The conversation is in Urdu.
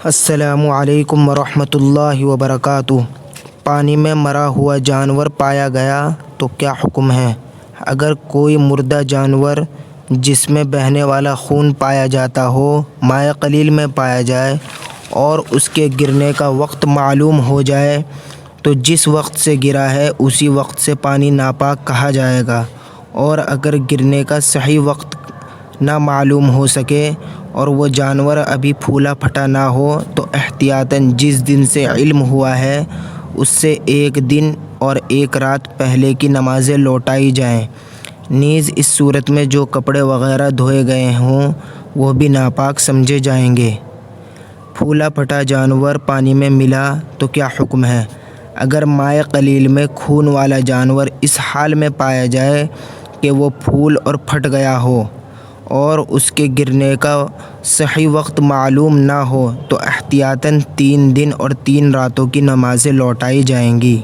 السلام علیکم ورحمۃ اللہ وبرکاتہ۔ پانی میں مرا ہوا جانور پایا گیا تو کیا حکم ہے؟ اگر کوئی مردہ جانور جس میں بہنے والا خون پایا جاتا ہو مائع قلیل میں پایا جائے اور اس کے گرنے کا وقت معلوم ہو جائے تو جس وقت سے گرا ہے اسی وقت سے پانی ناپاک کہا جائے گا، اور اگر گرنے کا صحیح وقت نہ معلوم ہو سکے اور وہ جانور ابھی پھولا پھٹا نہ ہو تو احتیاطاً جس دن سے علم ہوا ہے اس سے ایک دن اور ایک رات پہلے کی نمازیں لوٹائی جائیں۔ نیز اس صورت میں جو کپڑے وغیرہ دھوئے گئے ہوں وہ بھی ناپاک سمجھے جائیں گے۔ پھولا پھٹا جانور پانی میں ملا تو کیا حکم ہے؟ اگر مائع قلیل میں خون والا جانور اس حال میں پایا جائے کہ وہ پھول اور پھٹ گیا ہو اور اس کے گرنے کا صحیح وقت معلوم نہ ہو تو احتیاطاً 3 دن اور 3 راتوں کی نمازیں لوٹائی جائیں گی۔